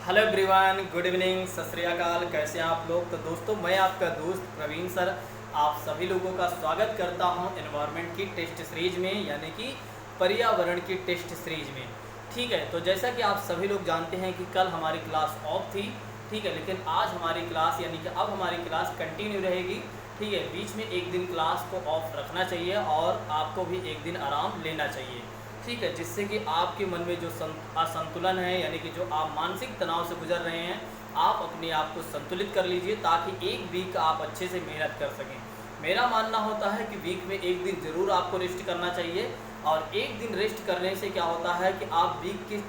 Hello everyone, good evening, सत श्री अकाल। कैसे हैं आप लोग। तो दोस्तों, मैं आपका दोस्त प्रवीण सर आप सभी लोगों का स्वागत करता हूं एनवायरनमेंट की टेस्ट सीरीज में, यानी कि पर्यावरण की टेस्ट सीरीज में। ठीक है, तो जैसा कि आप सभी लोग जानते हैं कि कल हमारी क्लास ऑफ थी। ठीक है, लेकिन आज हमारी क्लास यानी कि अब हमारी क्लास कंटिन्यू रहेगी। ठीक है, बीच में एक दिन क्लास को ऑफ रखना चाहिए और आपको भी एक दिन आराम लेना चाहिए। ठीक है, जिससे कि आपके मन में जो असंतुलन है, यानी कि जो आप मानसिक तनाव से गुजर रहे हैं, आप अपने आप को संतुलित कर लीजिए ताकि एक वीक आप अच्छे से मेहनत कर सकें। मेरा मानना होता है कि वीक में एक दिन ज़रूर आपको रेस्ट करना चाहिए, और एक दिन रेस्ट करने से क्या होता है कि आप वीक के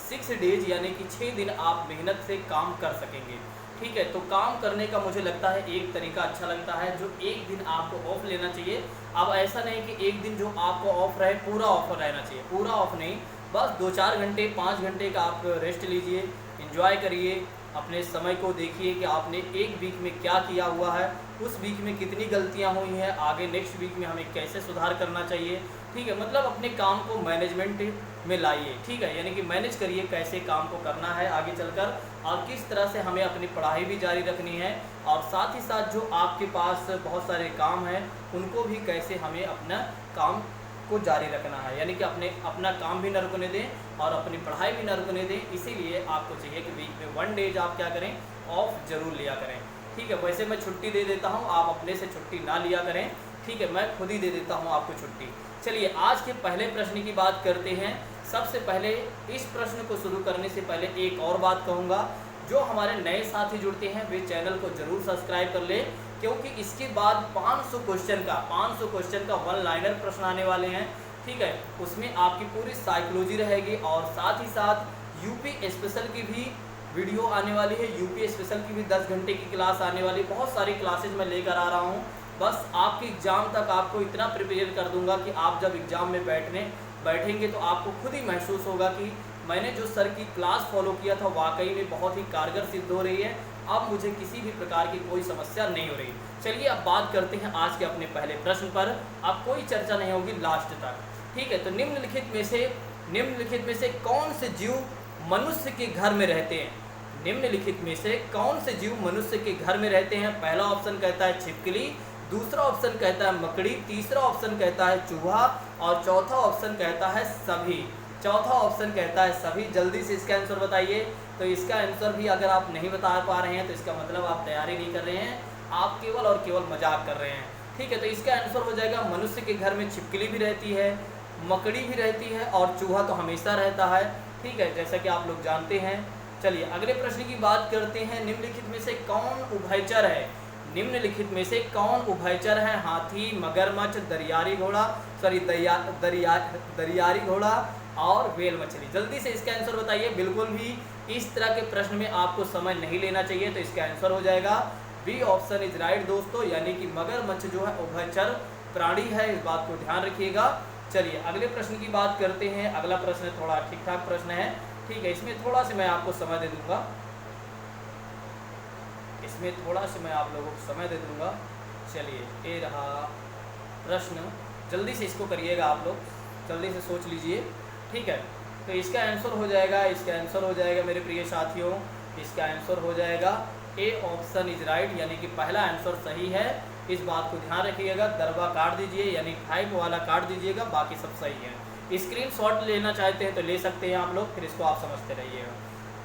6 डेज यानी कि 6 दिन आप मेहनत से काम कर सकेंगे। ठीक है, तो काम करने का मुझे लगता है एक तरीका अच्छा लगता है, जो एक दिन आपको ऑफ लेना चाहिए। अब ऐसा नहीं कि एक दिन जो आपको ऑफ रहे पूरा ऑफ रहना चाहिए, पूरा ऑफ नहीं, बस 2-4 घंटे 5 घंटे का आप रेस्ट लीजिए, एंजॉय करिए, अपने समय को देखिए कि आपने एक वीक में क्या किया हुआ है, उस वीक में कितनी गलतियां हुई हैं, आगे नेक्स्ट वीक में हमें कैसे सुधार करना चाहिए। ठीक है, मतलब अपने काम को मैनेजमेंट में लाइए। ठीक है, यानी कि मैनेज करिए कैसे काम को करना है आगे चलकर, और किस तरह से हमें अपनी पढ़ाई भी जारी रखनी है, और साथ ही साथ जो आपके पास बहुत सारे काम हैं उनको भी कैसे हमें अपना काम को जारी रखना है, यानी कि अपना काम भी न रुकने दें और अपनी पढ़ाई भी न रुकने दें। इसीलिए आपको चाहिए कि वीक में 1 डेज आप क्या करें, ऑफ ज़रूर लिया करें। ठीक है, वैसे मैं छुट्टी दे देता हूँ, आप अपने से छुट्टी ना लिया करें। ठीक है, मैं खुद ही दे देता हूँ आपको छुट्टी। चलिए आज के पहले प्रश्न की बात करते हैं। सबसे पहले इस प्रश्न को शुरू करने से पहले एक और बात कहूँगा, जो हमारे नए साथी जुड़ते हैं वे चैनल को ज़रूर सब्सक्राइब कर ले, क्योंकि इसके बाद 500 क्वेश्चन का 1 लाइनर प्रश्न आने वाले हैं। ठीक है, उसमें आपकी पूरी साइकोलॉजी रहेगी, और साथ ही साथ यूपी स्पेशल की भी वीडियो आने वाली है। यूपी स्पेशल की भी 10 घंटे की क्लास आने वाली, बहुत सारी क्लासेज मैं लेकर आ रहा हूँ। बस आपके एग्ज़ाम तक आपको इतना प्रिपेयर कर दूंगा कि आप जब एग्ज़ाम में बैठेंगे तो आपको खुद ही महसूस होगा कि मैंने जो सर की क्लास फॉलो किया था वाकई में बहुत ही कारगर सिद्ध हो रही है। अब मुझे किसी भी प्रकार की कोई समस्या नहीं हो रही। चलिए अब बात करते हैं आज के अपने पहले प्रश्न पर। अब कोई चर्चा नहीं होगी लास्ट तक। ठीक है, तो निम्नलिखित में से कौन से जीव मनुष्य के घर में रहते हैं। निम्नलिखित में से कौन से जीव मनुष्य के घर में रहते हैं। पहला ऑप्शन कहता है छिपकली, दूसरा ऑप्शन कहता है मकड़ी, तीसरा ऑप्शन कहता है चूहा, और चौथा ऑप्शन कहता है सभी। चौथा ऑप्शन कहता है सभी। जल्दी से इसका आंसर बताइए। तो इसका आंसर भी अगर आप नहीं बता पा रहे हैं तो इसका मतलब आप तैयारी नहीं कर रहे हैं, आप केवल और केवल मजाक कर रहे हैं। ठीक है, तो इसका आंसर हो जाएगा मनुष्य के घर में छिपकली भी रहती है, मकड़ी भी रहती है, और चूहा तो हमेशा रहता है। ठीक है, जैसा कि आप लोग जानते हैं। चलिए अगले प्रश्न की बात करते हैं। निम्नलिखित में से कौन उभयचर है। निम्नलिखित में से कौन उभयचर है। हाथी, मगरमच्छ, दरियारी घोड़ा और व्हेल मछली। जल्दी से इसका आंसर बताइए। बिल्कुल भी इस तरह के प्रश्न में आपको समय नहीं लेना चाहिए। तो इसका आंसर हो जाएगा बी ऑप्शन इज राइट दोस्तों, यानी कि मगरमच्छ जो है उभयचर प्राणी है, इस बात को ध्यान रखिएगा। चलिए अगले प्रश्न की बात करते हैं। अगला प्रश्न थोड़ा ठीक ठाक प्रश्न है। ठीक है, इसमें थोड़ा सा मैं आपको समय दे दूंगा, आप लोगों को समय दे दूंगा। चलिए ये रहा प्रश्न, जल्दी से इसको करिएगा, आप लोग जल्दी से सोच लीजिए। ठीक है, तो इसका आंसर हो जाएगा मेरे प्रिय साथियों, इसका आंसर हो जाएगा ए ऑप्शन इज राइट, यानी कि पहला आंसर सही है। इस बात को ध्यान रखिएगा। दरबा काट दीजिए, यानी 5 वाला काट दीजिएगा, बाकी सब सही है। स्क्रीनशॉट लेना चाहते हैं तो ले सकते हैं आप लोग, फिर इसको आप समझते रहिएगा।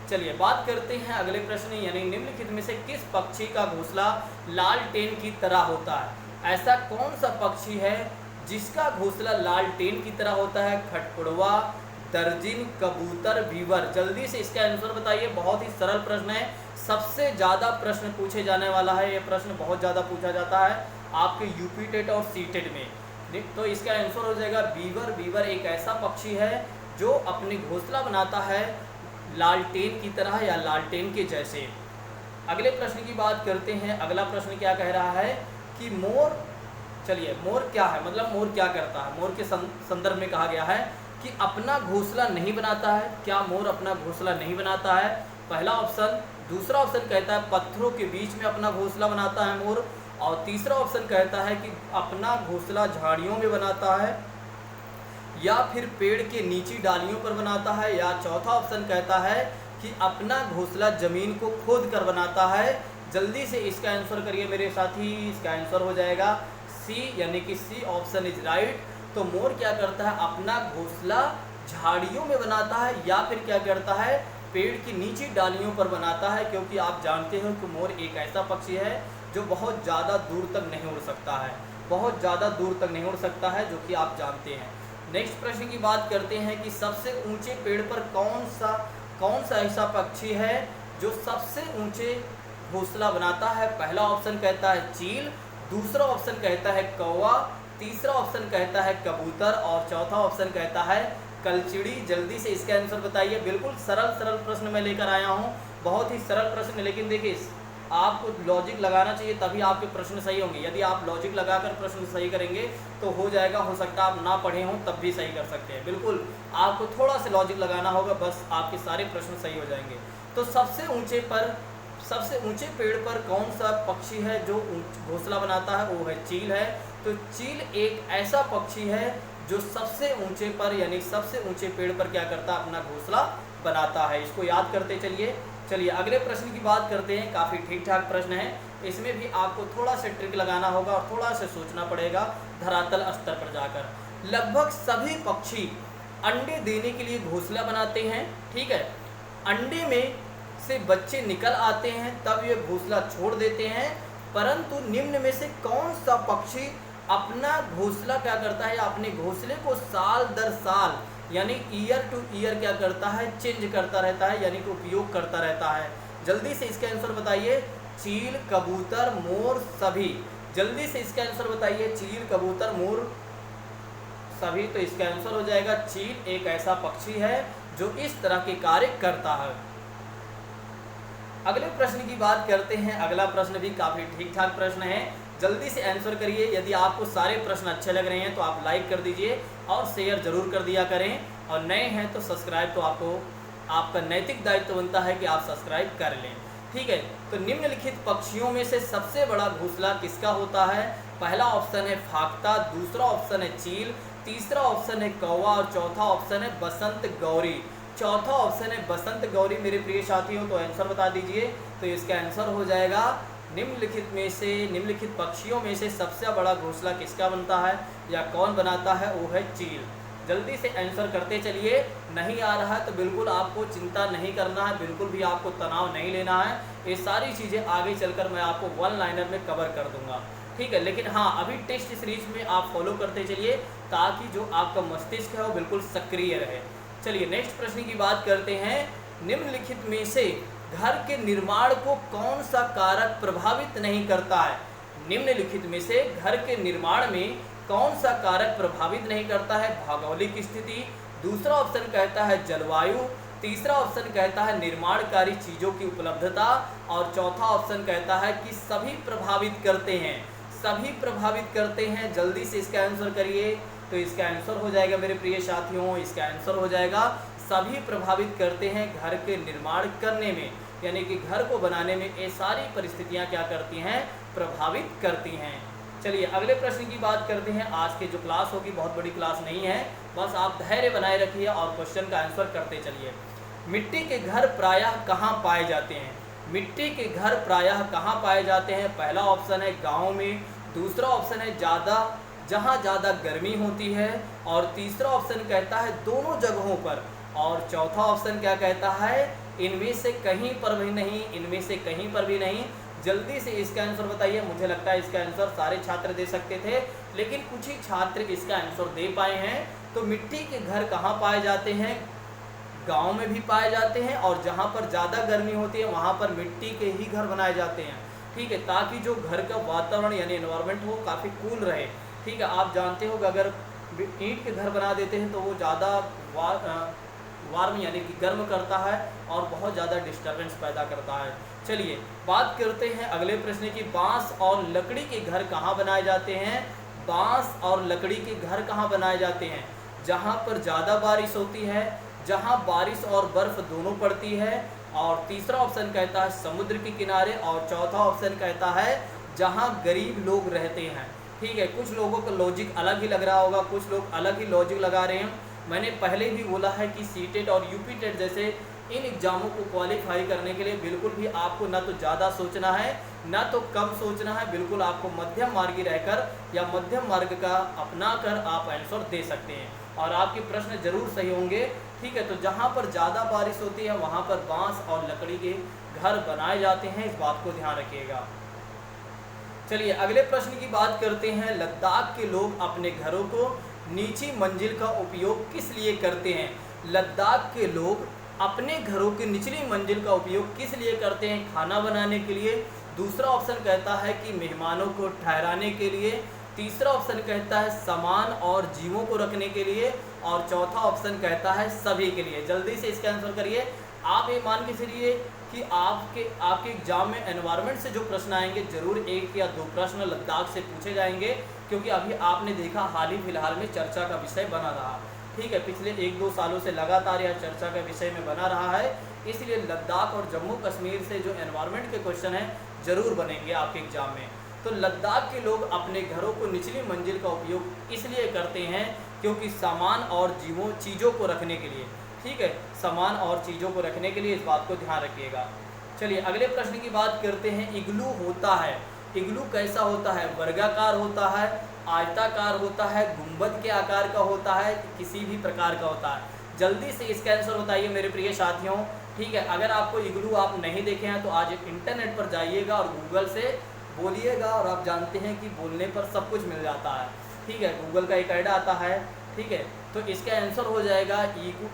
चलिए बात करते हैं अगले प्रश्न, यानी निम्नलिखित में से किस पक्षी का घोंसला लालटेन की तरह होता है। ऐसा कौन सा पक्षी है जिसका घोंसला लालटेन की तरह होता है। खटपुड़वा, दर्जिन, कबूतर, बीवर। जल्दी से इसका आंसर बताइए। बहुत ही सरल प्रश्न है, सबसे ज़्यादा प्रश्न पूछे जाने वाला है। ये प्रश्न बहुत ज़्यादा पूछा जाता है आपके यूपी टेट और सी टेट में। तो इसका आंसर हो जाएगा बीवर। बीवर एक ऐसा पक्षी है जो अपने घोंसला बनाता है लालटेन की तरह या लालटेन के जैसे। अगले प्रश्न की बात करते हैं। अगला प्रश्न क्या कह रहा है कि मोर, चलिए मोर क्या है, मतलब मोर क्या करता है। मोर के संदर्भ में कहा गया है कि अपना घोंसला नहीं बनाता है। क्या मोर अपना घोंसला नहीं बनाता है। पहला ऑप्शन। दूसरा ऑप्शन कहता है पत्थरों के बीच में अपना घोंसला बनाता है मोर, और तीसरा ऑप्शन कहता है कि अपना घोंसला झाड़ियों में बनाता है, या फिर पेड़ के नीची डालियों पर बनाता है, या चौथा ऑप्शन कहता है कि अपना घोंसला ज़मीन को खोद कर बनाता है? जल्दी से इसका आंसर करिए मेरे साथी। इसका आंसर हो जाएगा सी, यानी कि सी ऑप्शन इज राइट। तो मोर क्या करता है? अपना घोंसला झाड़ियों में बनाता है या फिर क्या करता है? पेड़ की नीची डालियों पर बनाता है, क्योंकि आप जानते हो कि मोर एक ऐसा पक्षी है जो बहुत ज़्यादा दूर तक नहीं उड़ सकता है, बहुत ज़्यादा दूर तक नहीं उड़ सकता है, जो कि आप जानते हैं। नेक्स्ट प्रश्न की बात करते हैं कि सबसे ऊंचे पेड़ पर कौन सा ऐसा पक्षी है जो सबसे ऊंचे घोंसला बनाता है? पहला ऑप्शन कहता है चील, दूसरा ऑप्शन कहता है कौवा, तीसरा ऑप्शन कहता है कबूतर और चौथा ऑप्शन कहता है कलचिड़ी। जल्दी से इसका आंसर बताइए। बिल्कुल सरल प्रश्न मैं लेकर आया हूँ, बहुत ही सरल प्रश्न, लेकिन देखिए आपको लॉजिक लगाना चाहिए तभी आपके प्रश्न सही होंगे। यदि आप लॉजिक लगाकर प्रश्न सही करेंगे तो हो जाएगा, हो सकता है आप ना पढ़े हों तब भी सही कर सकते हैं। बिल्कुल आपको थोड़ा सा लॉजिक लगाना होगा, बस आपके सारे प्रश्न सही हो जाएंगे। तो सबसे ऊंचे पेड़ पर कौन सा पक्षी है जो घोंसला बनाता है? वो है चील है। तो चील एक ऐसा पक्षी है जो सबसे ऊंचे पर, यानी सबसे ऊंचे पेड़ पर क्या करता है? अपना घोंसला बनाता है। इसको याद करते चलिए अगले प्रश्न की बात करते हैं। काफ़ी ठीक ठाक प्रश्न है, इसमें भी आपको थोड़ा सा ट्रिक लगाना होगा और थोड़ा सा सोचना पड़ेगा धरातल स्तर पर जाकर। लगभग सभी पक्षी अंडे देने के लिए घोंसला बनाते हैं, ठीक है। अंडे में से बच्चे निकल आते हैं तब ये घोंसला छोड़ देते हैं, परंतु निम्न में से कौन सा पक्षी अपना घोंसला क्या करता है? अपने घोंसले को साल दर साल, यानी ईयर टू ईयर क्या करता है? चेंज करता रहता है, यानी कि उपयोग करता रहता है। जल्दी से इसका आंसर बताइए। चील, कबूतर, मोर, सभी। जल्दी से इसका आंसर बताइए। चील, कबूतर, मोर, सभी। तो इसका आंसर हो जाएगा चील एक ऐसा पक्षी है जो इस तरह के कार्य करता है। अगले प्रश्न की बात करते हैं। अगला प्रश्न भी काफ़ी ठीक ठाक प्रश्न है, जल्दी से आंसर करिए। यदि आपको सारे प्रश्न अच्छे लग रहे हैं तो आप लाइक कर दीजिए और शेयर जरूर कर दिया करें, और नए हैं तो सब्सक्राइब, तो आपका नैतिक दायित्व बनता है कि आप सब्सक्राइब कर लें, ठीक है। तो निम्नलिखित पक्षियों में से सबसे बड़ा घोंसला किसका होता है? पहला ऑप्शन है फाख्ता, दूसरा ऑप्शन है चील, तीसरा ऑप्शन है कौवा और चौथा ऑप्शन है बसंत गौरी। चौथा ऑप्शन है बसंत गौरी मेरे प्रिय साथियों। तो आंसर बता दीजिए। तो इसका आंसर हो जाएगा निम्नलिखित पक्षियों में से सबसे बड़ा घोंसला किसका बनता है या कौन बनाता है? वो है चील। जल्दी से आंसर करते चलिए। नहीं आ रहा है तो बिल्कुल आपको चिंता नहीं करना है, बिल्कुल भी आपको तनाव नहीं लेना है। ये सारी चीज़ें आगे चलकर मैं आपको वन लाइनर में कवर कर दूंगा, ठीक है। लेकिन हाँ, अभी टेस्ट सीरीज में आप फॉलो करते चलिए ताकि जो आपका मस्तिष्क है वो बिल्कुल सक्रिय रहे। चलिए नेक्स्ट प्रश्न की बात करते हैं। निम्नलिखित में से घर के निर्माण को कौन सा कारक प्रभावित नहीं करता है? निम्नलिखित में से घर के निर्माण में कौन सा कारक प्रभावित नहीं करता है? भौगोलिक स्थिति, दूसरा ऑप्शन कहता है जलवायु, तीसरा ऑप्शन कहता है निर्माणकारी चीज़ों की उपलब्धता और चौथा ऑप्शन कहता है कि सभी प्रभावित करते हैं। सभी प्रभावित करते हैं। जल्दी से इसका आंसर करिए। तो इसका आंसर हो जाएगा मेरे प्रिय साथियों, इसका आंसर हो जाएगा सभी प्रभावित करते हैं घर के निर्माण करने में, यानी कि घर को बनाने में ये सारी परिस्थितियां क्या करती हैं? प्रभावित करती हैं। चलिए अगले प्रश्न की बात करते हैं। आज की जो क्लास होगी बहुत बड़ी क्लास नहीं है, बस आप धैर्य बनाए रखिए और क्वेश्चन का आंसर करते चलिए। मिट्टी के घर प्रायः कहाँ पाए जाते हैं? मिट्टी के घर प्रायः कहाँ पाए जाते हैं? पहला ऑप्शन है गाँव में, दूसरा ऑप्शन है जहाँ ज़्यादा गर्मी होती है और तीसरा ऑप्शन कहता है दोनों जगहों पर और चौथा ऑप्शन क्या कहता है? इनमें से कहीं पर भी नहीं, इनमें से कहीं पर भी नहीं। जल्दी से इसका आंसर बताइए। मुझे लगता है इसका आंसर सारे छात्र दे सकते थे, लेकिन कुछ ही छात्र इसका आंसर दे पाए हैं। तो मिट्टी के घर कहाँ पाए जाते हैं? गांव में भी पाए जाते हैं और जहाँ पर ज़्यादा गर्मी होती है वहाँ पर मिट्टी के ही घर बनाए जाते हैं, ठीक है, ताकि जो घर का वातावरण यानी एनवायरनमेंट हो काफ़ी कूल रहे, ठीक है। आप जानते हो कि अगर ईंट के घर बना देते हैं तो वो ज़्यादा वार्म यानी कि गर्म करता है और बहुत ज़्यादा डिस्टर्बेंस पैदा करता है। चलिए बात करते हैं अगले प्रश्न की। बांस और लकड़ी के घर कहाँ बनाए जाते हैं? बांस और लकड़ी के घर कहाँ बनाए जाते हैं? जहाँ पर ज़्यादा बारिश होती है, जहाँ बारिश और बर्फ़ दोनों पड़ती है, और तीसरा ऑप्शन कहता है समुद्र के किनारे, और चौथा ऑप्शन कहता है जहाँ गरीब लोग रहते हैं, ठीक है। कुछ लोगों का लॉजिक अलग ही लग रहा होगा, कुछ लोग अलग ही लॉजिक लगा रहे हैं। मैंने पहले भी बोला है कि सीटेट और यूपीटेट जैसे इन एग्ज़ामों को क्वालिफाई करने के लिए बिल्कुल भी आपको ना तो ज़्यादा सोचना है ना तो कम सोचना है, बिल्कुल आपको मध्यम मार्गी रहकर या मध्यम मार्ग का अपना कर आप आंसर दे सकते हैं और आपके प्रश्न जरूर सही होंगे। ठीक है, तो जहाँ पर ज़्यादा बारिश होती है वहाँ पर बांस और लकड़ी के घर बनाए जाते हैं, इस बात को ध्यान रखिएगा। चलिए अगले प्रश्न की बात करते हैं। लद्दाख के लोग अपने घरों को नीची मंजिल का उपयोग किस लिए करते हैं? लद्दाख के लोग अपने घरों की निचली मंजिल का उपयोग किस लिए करते हैं? खाना बनाने के लिए, दूसरा ऑप्शन कहता है कि मेहमानों को ठहराने के लिए, तीसरा ऑप्शन कहता है सामान और जीवों को रखने के लिए और चौथा ऑप्शन कहता है सभी के लिए। जल्दी से इसका आंसर करिए। आप ये मान के चलिए कि आपके एग्जाम में एनवायरनमेंट से जो प्रश्न आएंगे जरूर 1 या 2 प्रश्न लद्दाख से पूछे जाएंगे, क्योंकि अभी आपने देखा हाल ही फिलहाल में चर्चा का विषय बना रहा। ठीक है, पिछले 1-2 सालों से लगातार यह चर्चा का विषय में बना रहा है, इसलिए लद्दाख और जम्मू कश्मीर से जो एनवायरनमेंट के क्वेश्चन हैं जरूर बनेंगे आपके एग्जाम में। तो लद्दाख के लोग अपने घरों को निचली मंजिल का उपयोग इसलिए करते हैं क्योंकि सामान और चीज़ों को रखने के लिए। ठीक है, सामान और चीज़ों को रखने के लिए, इस बात को ध्यान रखिएगा। चलिए अगले प्रश्न की बात करते हैं। इग्लू होता है, इग्लू कैसा होता है? वर्गाकार होता है, आयताकार होता है, गुंबद के आकार का होता है, किसी भी प्रकार का होता है? जल्दी से इसका आंसर बताइए मेरे प्रिय साथियों। ठीक है, अगर आपको इग्लू आप नहीं देखे हैं तो आज इंटरनेट पर जाइएगा और गूगल से बोलिएगा, और आप जानते हैं कि बोलने पर सब कुछ मिल जाता है। ठीक है, गूगल का एक ऐड आता है। ठीक है, तो इसका आंसर हो जाएगा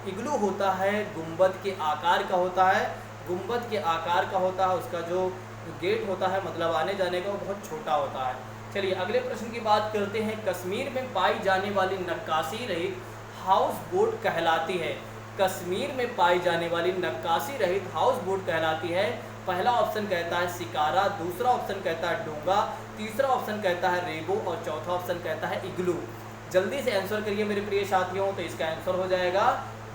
इग्लू होता है गुंबद के आकार का होता है, गुंबद के आकार का होता है। उसका जो गेट होता है मतलब आने जाने का, वो बहुत छोटा होता है। चलिए अगले प्रश्न की बात करते हैं। कश्मीर में पाई जाने वाली नक्काशी रहित हाउस बोट कहलाती है? कश्मीर में पाई जाने वाली नक्काशी रहित हाउस बोट कहलाती है। पहला ऑप्शन कहता है शिकारा, दूसरा ऑप्शन कहता है डोंगा, तीसरा ऑप्शन कहता है रेबो और चौथा ऑप्शन कहता है इग्लू। जल्दी से आंसर करिए मेरे प्रिय साथियों। तो इसका आंसर हो जाएगा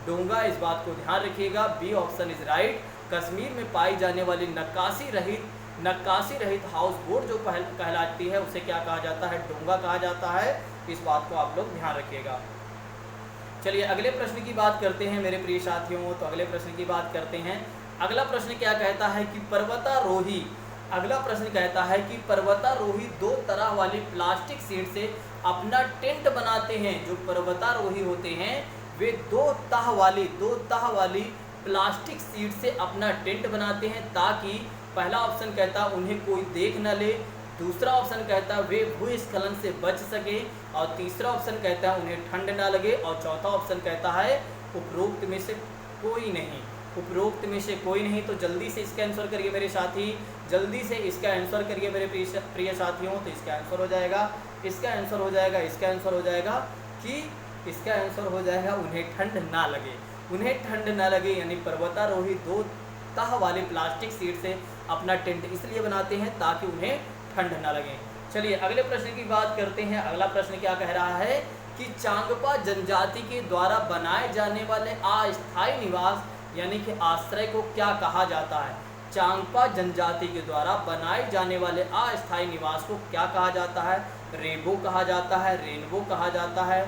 डोंगा, इस बात को ध्यान रखिएगा। B option is right. Kashmir में पाई जाने वाली नक्काशी रहित हाउस बोट जो कहलाती है उसे क्या कहा जाता है? डोंगा कहा जाता है। इस बात को आप लोग ध्यान रखिएगा। चलिए अगले प्रश्न की बात करते हैं मेरे प्रिय साथियों। तो अगले प्रश्न की बात करते हैं। अगला प्रश्न क्या कहता है कि पर्वतारोही, अगला प्रश्न कहता है कि पर्वतारोही 2 तरह वाली प्लास्टिक शीट से अपना टेंट बनाते हैं। जो पर्वतारोही होते हैं वे 2 तह वाली प्लास्टिक शीट से अपना टेंट बनाते हैं ताकि पहला ऑप्शन कहता है उन्हें कोई देख न ले, दूसरा ऑप्शन कहता है वे भूस्खलन से बच सके और तीसरा ऑप्शन कहता है उन्हें ठंड ना लगे और चौथा ऑप्शन कहता है उपरोक्त में से कोई नहीं। उपरोक्त में से कोई नहीं। तो जल्दी से इसका आंसर करिए मेरे साथी, जल्दी से इसका आंसर करिए मेरे प्रिय साथियों। तो इसका आंसर हो जाएगा, इसका आंसर हो जाएगा, इसका आंसर हो जाएगा कि इसका आंसर हो जाएगा उन्हें ठंड ना लगे। उन्हें ठंड ना लगे यानी पर्वतारोही 2 तह वाले प्लास्टिक शीट से अपना टेंट इसलिए बनाते हैं ताकि उन्हें ठंड ना लगे। चलिए अगले प्रश्न की बात करते हैं। अगला प्रश्न क्या कह रहा है कि चांगपा जनजाति के द्वारा बनाए जाने वाले अस्थायी निवास यानी कि आश्रय को क्या कहा जाता है? चांगपा जनजाति के द्वारा बनाए जाने वाले अस्थायी निवास को क्या कहा जाता है? रेबो कहा जाता है, रेनबो कहा जाता है,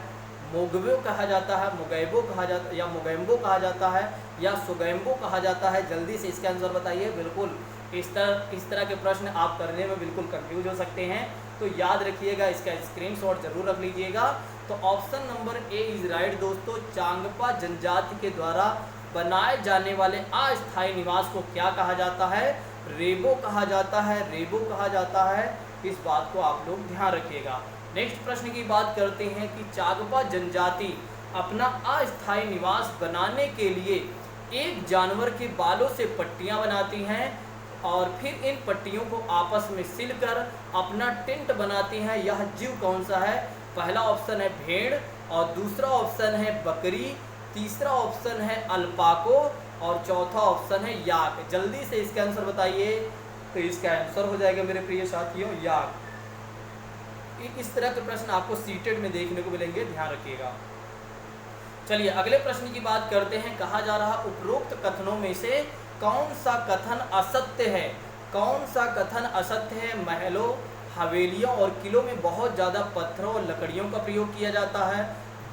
मोगबो कहा जाता है, मुगैबो कहा जाता है या मुगैम्बो कहा जाता है या सुगैम्बो कहा जाता है? जल्दी से इसका आंसर बताइए। बिल्कुल इस तरह के प्रश्न आप करने में बिल्कुल कंफ्यूज हो सकते हैं, तो याद रखिएगा, इसका स्क्रीनशॉट जरूर रख लीजिएगा। तो option number A is right दोस्तों। चांगपा जनजाति के द्वारा बनाए जाने वाले अस्थायी निवास को क्या कहा जाता है? रेबो कहा जाता है, रेबो कहा जाता है। इस बात को आप लोग ध्यान रखिएगा। नेक्स्ट प्रश्न की बात करते हैं कि चांगपा जनजाति अपना अस्थायी निवास बनाने के लिए एक जानवर के बालों से पट्टियां बनाती हैं और फिर इन पट्टियों को आपस में सिलकर अपना टेंट बनाती हैं। यह जीव कौन सा है? पहला ऑप्शन है भेड़ और दूसरा ऑप्शन है बकरी, तीसरा ऑप्शन है अल्पाको और चौथा ऑप्शन है याक। जल्दी से इसका आंसर बताइए। तो इसका आंसर हो जाएगा मेरे प्रिय साथियों याक। इस तरह के प्रश्न आपको सीटेड में देखने को मिलेंगे, ध्यान रखिएगा। चलिए अगले प्रश्न की बात करते हैं। कहा जा रहा उपरोक्त कथनों में से कौन सा कथन असत्य है? कौन सा कथन असत्य है? महलों, हवेलियों और किलों में बहुत ज़्यादा पत्थरों और लकड़ियों का प्रयोग किया जाता है।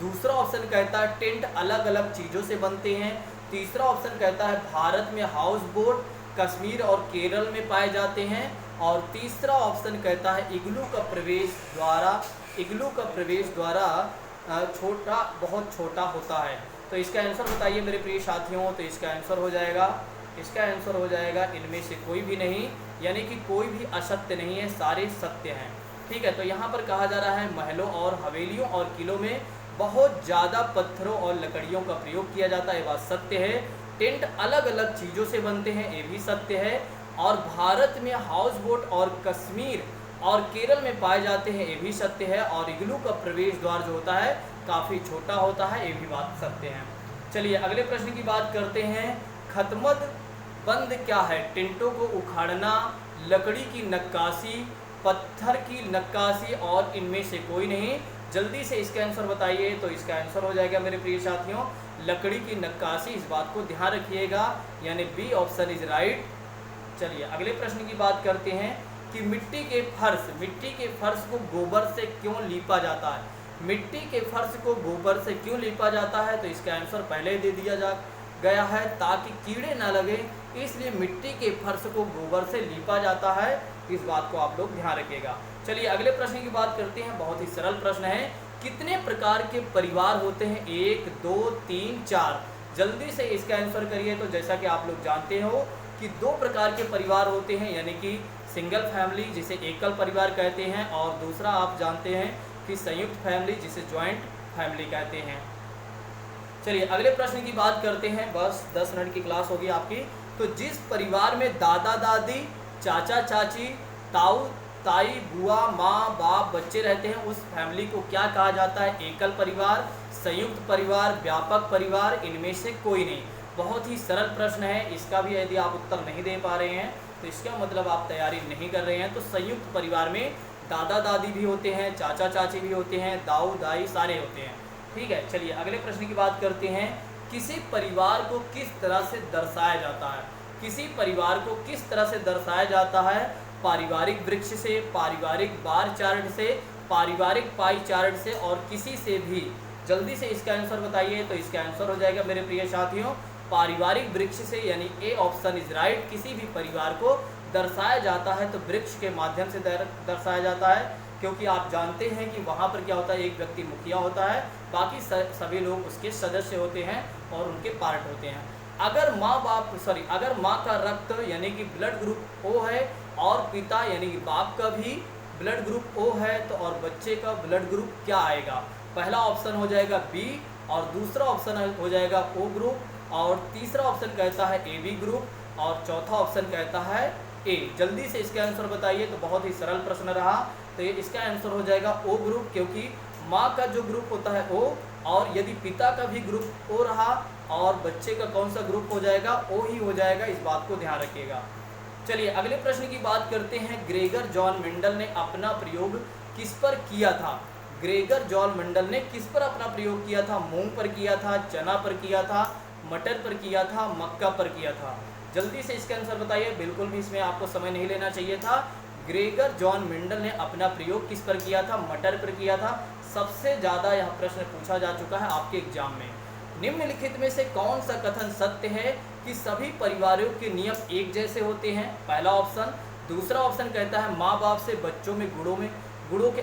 दूसरा ऑप्शन कहता है टेंट अलग अलग चीज़ों से बनते हैं। तीसरा ऑप्शन कहता है भारत में हाउस बोट कश्मीर और केरल में पाए जाते हैं। और तीसरा ऑप्शन कहता है इग्लू का प्रवेश द्वारा छोटा, बहुत छोटा होता है। तो इसका आंसर बताइए मेरे प्रिय साथियों। तो इसका आंसर हो जाएगा इनमें से कोई भी नहीं, यानी कि कोई भी असत्य नहीं है, सारे सत्य हैं। ठीक है, तो यहाँ पर कहा जा रहा है महलों और हवेलियों और किलों में बहुत ज़्यादा पत्थरों और लकड़ियों का प्रयोग किया जाता है, ये बात सत्य है। टेंट अलग अलग चीज़ों से बनते हैं, ये भी सत्य है। और भारत में हाउस बोट और कश्मीर और केरल में पाए जाते हैं, ये भी सत्य है। और इग्लू का प्रवेश द्वार जो होता है काफ़ी छोटा होता है, ये भी बात सत्य है। चलिए अगले प्रश्न की बात करते हैं। खतमत बंद क्या है? टेंटों को उखाड़ना, लकड़ी की नक्काशी, पत्थर की नक्काशी और इनमें से कोई नहीं। जल्दी से इसका आंसर बताइए। तो इसका आंसर हो जाएगा मेरे प्रिय साथियों लकड़ी की नक्काशी। इस बात को ध्यान रखिएगा, यानी बी ऑप्शन इज राइट। चलिए अगले प्रश्न की बात करते हैं कि मिट्टी के फर्श को गोबर से क्यों लीपा जाता है? मिट्टी के फर्श को गोबर से क्यों लीपा जाता है? तो इसका आंसर पहले दे दिया गया है, ताकि कीड़े ना लगे, इसलिए मिट्टी के फर्श को गोबर से लीपा जाता है। इस बात को आप लोग ध्यान रखिएगा। चलिए अगले प्रश्न की बात करते हैं। बहुत ही सरल प्रश्न है। कितने प्रकार के परिवार होते हैं? 1 2 3 4। जल्दी से इसका आंसर करिए। तो जैसा कि आप लोग जानते हो कि 2 प्रकार के परिवार होते हैं, यानी कि सिंगल फैमिली जिसे एकल परिवार कहते हैं, और दूसरा आप जानते हैं कि संयुक्त फैमिली जिसे ज्वाइंट फैमिली कहते हैं। चलिए अगले प्रश्न की बात करते हैं। बस 10 मिनट की क्लास होगी आपकी। तो जिस परिवार में दादा दादी, चाचा चाची, ताऊ ताई, बुआ, माँ बाप, बच्चे रहते हैं, उस फैमिली को क्या कहा जाता है? एकल परिवार, संयुक्त परिवार, व्यापक परिवार, इनमें से कोई नहीं। बहुत ही सरल प्रश्न है। इसका भी यदि आप उत्तर नहीं दे पा रहे हैं तो इसका मतलब आप तैयारी नहीं कर रहे हैं। तो संयुक्त परिवार में दादा दादी भी होते हैं, चाचा चाची भी होते हैं, दाऊ दाई सारे होते हैं। ठीक है, चलिए अगले प्रश्न की बात करते हैं। किसी परिवार को किस तरह से दर्शाया जाता है? किसी परिवार को किस तरह से दर्शाया जाता है? पारिवारिक वृक्ष से, पारिवारिक बार चार्ट से, पारिवारिक पाई चार्ट से और किसी से भी। जल्दी से इसका आंसर बताइए। तो इसका आंसर हो जाएगा मेरे प्रिय साथियों पारिवारिक वृक्ष से, यानी ए ऑप्शन इज राइट। किसी भी परिवार को दर्शाया जाता है तो वृक्ष के माध्यम से दर्शाया जाता है, क्योंकि आप जानते हैं कि वहाँ पर क्या होता है, एक व्यक्ति मुखिया होता है, बाकी सभी लोग उसके सदस्य होते हैं और उनके पार्ट होते हैं। अगर माँ का रक्त यानी कि ब्लड ग्रुप ओ है और पिता यानी कि बाप का भी ब्लड ग्रुप ओ है, तो और बच्चे का ब्लड ग्रुप क्या आएगा? पहला ऑप्शन हो जाएगा बी, और दूसरा ऑप्शन हो जाएगा ओ ग्रुप, और तीसरा ऑप्शन कहता है ए बी ग्रुप, और चौथा ऑप्शन कहता है ए। जल्दी से इसका आंसर बताइए। तो बहुत ही सरल प्रश्न रहा। तो ये इसका आंसर हो जाएगा ओ ग्रुप, क्योंकि माँ का जो ग्रुप होता है ओ, और यदि पिता का भी ग्रुप ओ रहा और बच्चे का कौन सा ग्रुप हो जाएगा? ओ ही हो जाएगा। इस बात को ध्यान रखिएगा। चलिए अगले प्रश्न की बात करते हैं। ग्रेगर जॉन मेंडल ने अपना प्रयोग किस पर किया था? ग्रेगर जॉन मेंडल ने किस पर अपना प्रयोग किया था? मूंग पर किया था, चना पर किया था, मटर पर किया था, मक्का पर किया था? जल्दी से इसका आंसर बताइए। बिल्कुल भी इसमें आपको समय नहीं लेना चाहिए था। ग्रेगर जॉन मेंडल ने अपना प्रयोग किस पर किया था? मटर पर किया था। सबसे ज़्यादा यह प्रश्न पूछा जा चुका है आपके एग्जाम में। निम्नलिखित में से कौन सा कथन सत्य है कि सभी परिवारों के नियम एक जैसे होते हैं? पहला ऑप्शन। दूसरा ऑप्शन कहता है माँ बाप से बच्चों में गुणों के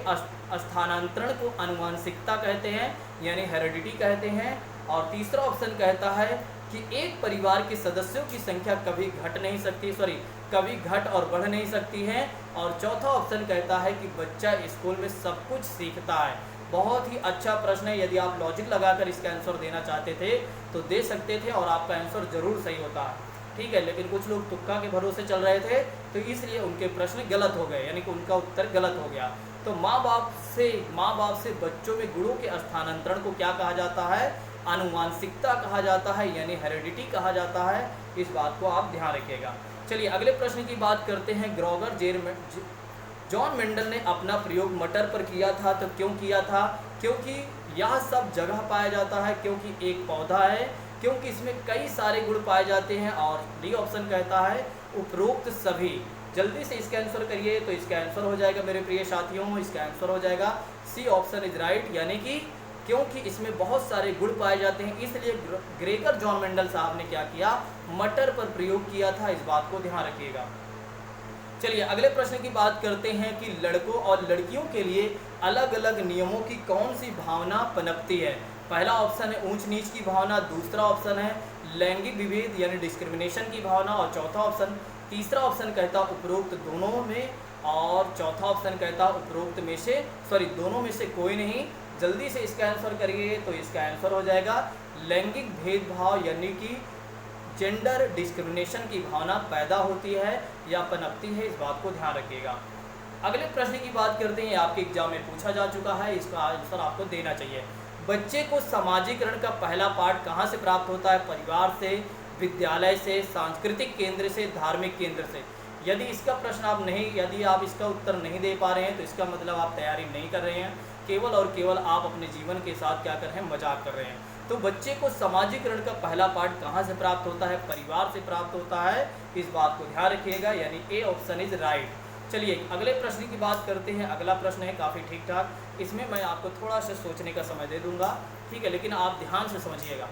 स्थानांतरण को आनुवंशिकता कहते हैं, यानी हेरिडिटी कहते हैं। और तीसरा ऑप्शन कहता है कि एक परिवार के सदस्यों की संख्या कभी घट और बढ़ नहीं सकती है। और चौथा ऑप्शन कहता है कि बच्चा स्कूल में सब कुछ सीखता है। बहुत ही अच्छा प्रश्न है। यदि आप लॉजिक लगाकर इसका आंसर देना चाहते थे तो दे सकते थे और आपका आंसर जरूर सही होता है। ठीक है, लेकिन कुछ लोग तुक्का के भरोसे चल रहे थे तो इसलिए उनके प्रश्न गलत हो गए, यानी कि उनका उत्तर गलत हो गया। तो माँ बाप से बच्चों में गुणों के स्थानांतरण को क्या कहा जाता है? आनुवांशिकता कहा जाता है, यानी हेरिडिटी कहा जाता है। इस बात को आप ध्यान रखिएगा। चलिए अगले प्रश्न की बात करते हैं। ग्रेगर जॉन मेंडल ने अपना प्रयोग मटर पर किया था, तो क्यों किया था? क्योंकि यह सब जगह पाया जाता है, क्योंकि एक पौधा है, क्योंकि इसमें कई सारे गुण पाए जाते हैं, और डी ऑप्शन कहता है उपरोक्त सभी। जल्दी से इसका आंसर करिए। तो इसका आंसर हो जाएगा मेरे प्रिय साथियों, इसका आंसर हो जाएगा सी ऑप्शन इज राइट, यानी कि क्योंकि इसमें बहुत सारे गुण पाए जाते हैं, इसलिए ग्रेगर जॉन मेंडल साहब ने क्या किया, मटर पर प्रयोग किया था। इस बात को ध्यान रखिएगा। चलिए अगले प्रश्न की बात करते हैं कि लड़कों और लड़कियों के लिए अलग अलग नियमों की कौन सी भावना पनपती है। पहला ऑप्शन है ऊंच नीच की भावना, दूसरा ऑप्शन है लैंगिक विभेद यानी डिस्क्रिमिनेशन की भावना, और चौथा ऑप्शन, तीसरा ऑप्शन कहता उपरोक्त दोनों में, और चौथा ऑप्शन कहता उपरोक्त में से दोनों में से कोई नहीं। जल्दी से इसका आंसर करिए, तो इसका आंसर हो जाएगा लैंगिक भेदभाव यानी कि जेंडर डिस्क्रिमिनेशन की भावना पैदा होती है या पनपती है। इस बात को ध्यान रखिएगा। अगले प्रश्न की बात करते हैं, आपके एग्जाम में पूछा जा चुका है, इसका आंसर आपको देना चाहिए। बच्चे को सामाजिकरण का पहला पाठ कहाँ से प्राप्त होता है? परिवार से, विद्यालय से, सांस्कृतिक केंद्र से, धार्मिक केंद्र से। यदि आप इसका उत्तर नहीं दे पा रहे हैं तो इसका मतलब आप तैयारी नहीं कर रहे हैं, केवल और केवल आप अपने जीवन के साथ क्या कर रहे हैं, मजाक कर रहे हैं। तो बच्चे को सामाजिकरण का पहला पाठ कहाँ से प्राप्त होता है? परिवार से प्राप्त होता है। इस बात को ध्यान रखिएगा, यानी ए ऑप्शन इज राइट। चलिए अगले प्रश्न की बात करते हैं। अगला प्रश्न है काफ़ी ठीक ठाक, इसमें मैं आपको थोड़ा सा सोचने का समय दे दूंगा, ठीक है, लेकिन आप ध्यान से समझिएगा।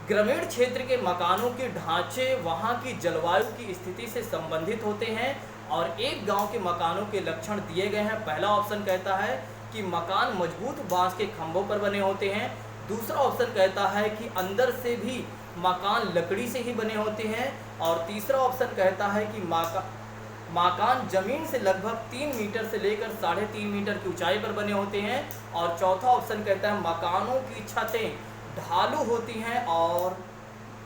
ग्रामीण क्षेत्र के मकानों के ढांचे वहाँ की जलवायु की स्थिति से संबंधित होते हैं और एक गांव के मकानों के लक्षण दिए गए हैं। पहला ऑप्शन कहता है कि मकान मजबूत बांस के खंभों पर बने होते हैं। दूसरा ऑप्शन कहता है कि अंदर से भी मकान लकड़ी से ही बने होते हैं, और तीसरा ऑप्शन कहता है कि मकान जमीन से लगभग 3 मीटर से लेकर 3.5 मीटर की ऊंचाई पर बने होते हैं, और चौथा ऑप्शन कहता है मकानों की छतें ढालू होती हैं। और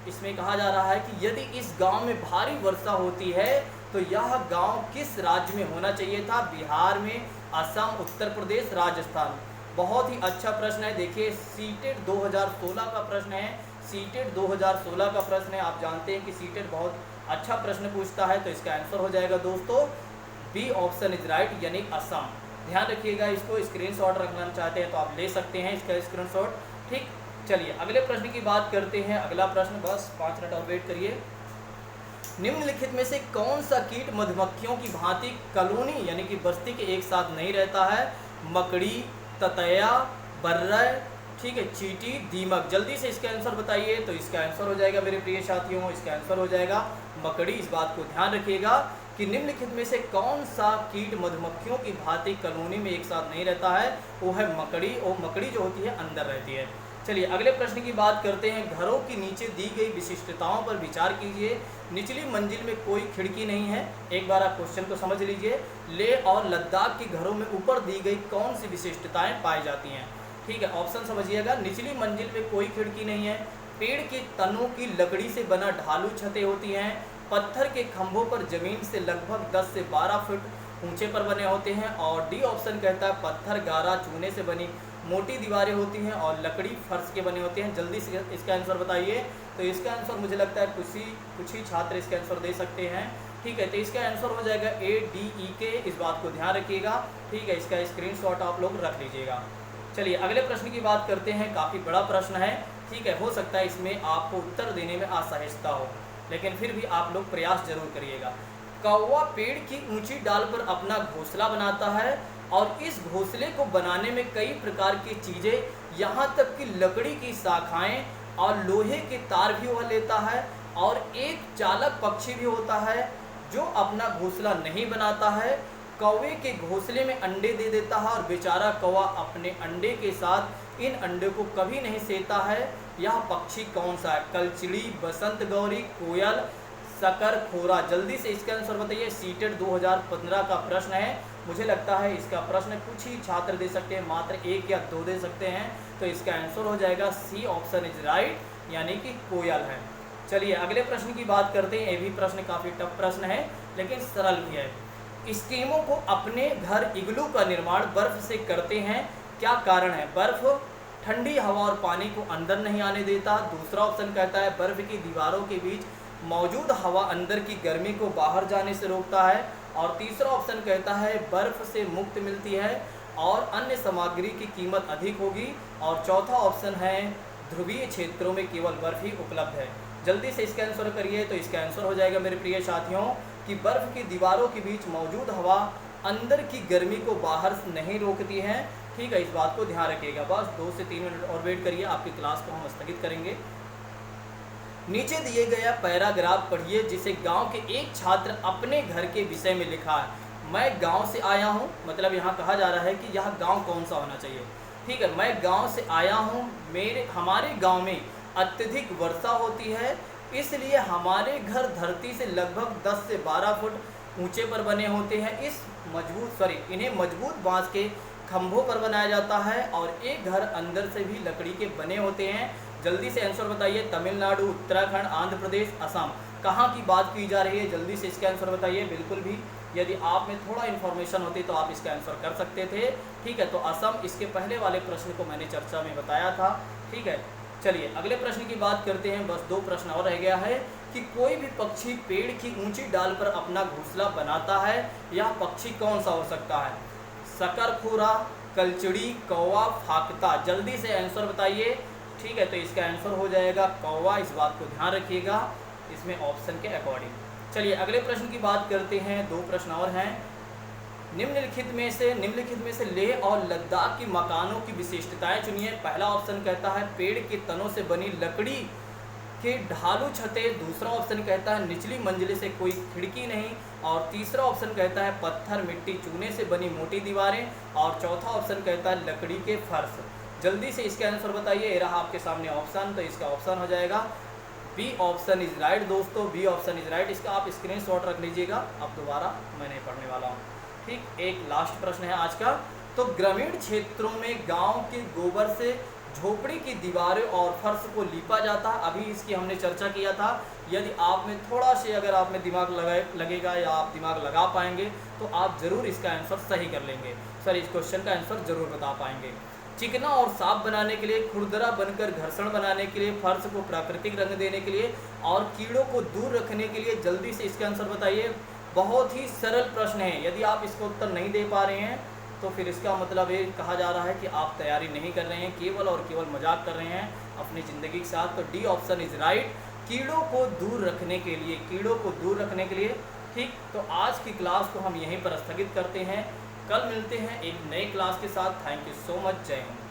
इसमें कहा जा रहा है कि यदि इस गांव में भारी वर्षा होती है तो यह गांव किस राज्य में होना चाहिए था? बिहार में, असम, उत्तर प्रदेश, राजस्थान। बहुत ही अच्छा प्रश्न है। देखिए सीटेट 2016 का प्रश्न है, सीटेट 2016 का प्रश्न है। आप जानते हैं कि सीटेट बहुत अच्छा प्रश्न पूछता है, तो इसका आंसर हो जाएगा दोस्तों बी ऑप्शन इज राइट, यानी असम। ध्यान रखिएगा, इसको स्क्रीनशॉट रखना चाहते हैं तो आप ले सकते हैं इसका स्क्रीनशॉट, ठीक। चलिए अगले प्रश्न की बात करते हैं। अगला प्रश्न, बस 5 मिनट और वेट करिए। निम्नलिखित में से कौन सा कीट मधुमक्खियों की भांति कॉलोनी यानी कि बस्ती के एक साथ नहीं रहता है? मकड़ी, ततैया, बर्रय, ठीक है, चींटी, दीमक। जल्दी से इसका आंसर बताइए, तो इसका आंसर हो जाएगा मेरे प्रिय साथियों, इसका आंसर हो जाएगा मकड़ी। इस बात को ध्यान रखिएगा कि निम्नलिखित में से कौन सा कीट मधुमक्खियों की भांति कॉलोनी में एक साथ नहीं रहता है? वो है मकड़ी, और मकड़ी जो होती है अंदर रहती है। चलिए अगले प्रश्न की बात करते हैं। घरों की नीचे दी गई विशिष्टताओं पर विचार कीजिए। निचली मंजिल में कोई खिड़की नहीं है। एक बार आप क्वेश्चन को समझ लीजिए। लेह और लद्दाख के घरों में ऊपर दी गई कौन सी विशिष्टताएं पाई जाती हैं? ठीक है, ऑप्शन समझिएगा। निचली मंजिल में कोई खिड़की नहीं है, पेड़ के तनों की लकड़ी से बना ढालू छतें होती हैं, पत्थर के खंभों पर जमीन से लगभग 10 से 12 फुट ऊंचे पर बने होते हैं, और डी ऑप्शन कहता है पत्थर, गारा, चूने से बनी मोटी दीवारें होती हैं, और लकड़ी फर्श के बने होते हैं। जल्दी से इसका आंसर बताइए। तो इसका आंसर मुझे लगता है कुछ ही छात्र इसका आंसर दे सकते हैं, ठीक है। तो इसका आंसर हो जाएगा ADEK। इस बात को ध्यान रखिएगा, ठीक है। इसका स्क्रीनशॉट आप लोग रख लीजिएगा। चलिए अगले प्रश्न की बात करते हैं। काफ़ी बड़ा प्रश्न है, ठीक है। हो सकता है इसमें आपको उत्तर देने में असहजता हो, लेकिन फिर भी आप लोग प्रयास जरूर करिएगा। कौवा पेड़ की ऊंची डाल पर अपना घोंसला बनाता है, और इस घोंसले को बनाने में कई प्रकार की चीज़ें, यहाँ तक कि लकड़ी की शाखाएं और लोहे के तार भी वह लेता है, और एक चालक पक्षी भी होता है जो अपना घोंसला नहीं बनाता है। कौवे के घोंसले में अंडे दे देता है, और बेचारा कौवा अपने अंडे के साथ इन अंडे को कभी नहीं सेता है। यह पक्षी कौन सा है? कलचिड़ी, बसंत गौरी, कोयल, शकरखोरा। जल्दी से इसका आंसर बताइए। सीटेट 2015 का प्रश्न है। मुझे लगता है इसका प्रश्न कुछ ही छात्र दे सकते हैं, मात्र 1 या 2 दे सकते हैं। तो इसका आंसर हो जाएगा सी ऑप्शन इज राइट, यानी कि कोयल है। चलिए अगले प्रश्न की बात करते हैं। ये भी प्रश्न काफ़ी टफ प्रश्न है, लेकिन सरल भी है। एस्किमो को अपने घर इग्लू का निर्माण बर्फ से करते हैं, क्या कारण है? बर्फ ठंडी हवा और पानी को अंदर नहीं आने देता। दूसरा ऑप्शन कहता है बर्फ की दीवारों के बीच मौजूद हवा अंदर की गर्मी को बाहर जाने से रोकता है, और तीसरा ऑप्शन कहता है बर्फ से मुक्त मिलती है और अन्य सामग्री की कीमत अधिक होगी, और चौथा ऑप्शन है ध्रुवीय क्षेत्रों में केवल बर्फ ही उपलब्ध है। जल्दी से इसका आंसर करिए। तो इसका आंसर हो जाएगा मेरे प्रिय साथियों कि बर्फ की दीवारों के बीच मौजूद हवा अंदर की गर्मी को बाहर से नहीं रोकती हैं। ठीक है, इस बात को ध्यान रखिएगा। बस 2 से 3 मिनट और वेट करिए, आपकी क्लास को हम स्थगित करेंगे। नीचे दिए गया पैराग्राफ पढ़िए जिसे गांव के एक छात्र अपने घर के विषय में लिखा है। मैं गांव से आया हूं, मतलब यहाँ कहा जा रहा है कि यह गांव कौन सा होना चाहिए। ठीक है, मैं गांव से आया हूं, हमारे गांव में अत्यधिक वर्षा होती है, इसलिए हमारे घर धरती से लगभग 10 से 12 फुट ऊंचे पर बने होते हैं। इन्हें मजबूत बांस के खंभों पर बनाया जाता है और एक घर अंदर से भी लकड़ी के बने होते हैं। जल्दी से आंसर बताइए। तमिलनाडु, उत्तराखंड, आंध्र प्रदेश, असम, कहाँ की बात की जा रही है? जल्दी से इसका आंसर बताइए। बिल्कुल भी यदि आप में थोड़ा इन्फॉर्मेशन होती तो आप इसका आंसर कर सकते थे। ठीक है, तो असम, इसके पहले वाले प्रश्न को मैंने चर्चा में बताया था। ठीक है, चलिए अगले प्रश्न की बात करते हैं। बस 2 प्रश्न और रह गया है कि कोई भी पक्षी पेड़ की ऊंची डाल पर अपना घोंसला बनाता है, यह पक्षी कौन सा हो सकता है? शकरखुरा, कलचड़ी, कौवा, फाख्ता। जल्दी से आंसर बताइए। ठीक है, तो इसका आंसर हो जाएगा कौवा। इस बात को ध्यान रखिएगा इसमें ऑप्शन के अकॉर्डिंग। चलिए अगले प्रश्न की बात करते हैं। 2 प्रश्न और हैं। निम्नलिखित में से लेह और लद्दाख के मकानों की विशेषताएं चुनिए। पहला ऑप्शन कहता है पेड़ के तनों से बनी लकड़ी के ढालू छतें। दूसरा ऑप्शन कहता है निचली मंजिले से कोई खिड़की नहीं। और तीसरा ऑप्शन कहता है पत्थर, मिट्टी, चूने से बनी मोटी दीवारें। और चौथा ऑप्शन कहता है लकड़ी के फर्श। जल्दी से इसका आंसर बताइए। ये रहा आपके सामने ऑप्शन, तो इसका ऑप्शन हो जाएगा बी ऑप्शन इज राइट दोस्तों। B option is right. इसका आप स्क्रीनशॉट रख लीजिएगा। अब दोबारा मैं नहीं पढ़ने वाला हूँ। ठीक, एक लास्ट प्रश्न है आज का। तो ग्रामीण क्षेत्रों में गांव के गोबर से झोपड़ी की दीवारें और फर्श को लीपा जाता है। अभी इसकी हमने चर्चा किया था। यदि आप में थोड़ा से अगर आप में दिमाग लगेगा या आप दिमाग लगा पाएंगे तो आप ज़रूर इसका आंसर सही कर लेंगे। सर, इस क्वेश्चन का आंसर ज़रूर बता पाएंगे। चिकना और साफ बनाने के लिए, खुरदरा बनकर घर्षण बनाने के लिए, फर्श को प्राकृतिक रंग देने के लिए और कीड़ों को दूर रखने के लिए। जल्दी से इसका आंसर बताइए। बहुत ही सरल प्रश्न है। यदि आप इसका उत्तर नहीं दे पा रहे हैं तो फिर इसका मतलब ये कहा जा रहा है कि आप तैयारी नहीं कर रहे हैं, केवल और केवल मजाक कर रहे हैं अपनी ज़िंदगी के साथ। तो डी ऑप्शन इज राइट, कीड़ों को दूर रखने के लिए, कीड़ों को दूर रखने के लिए। ठीक, तो आज की क्लास को हम यहीं पर स्थगित करते हैं। कल मिलते हैं एक नए क्लास के साथ। Thank you so much. जय हिंद।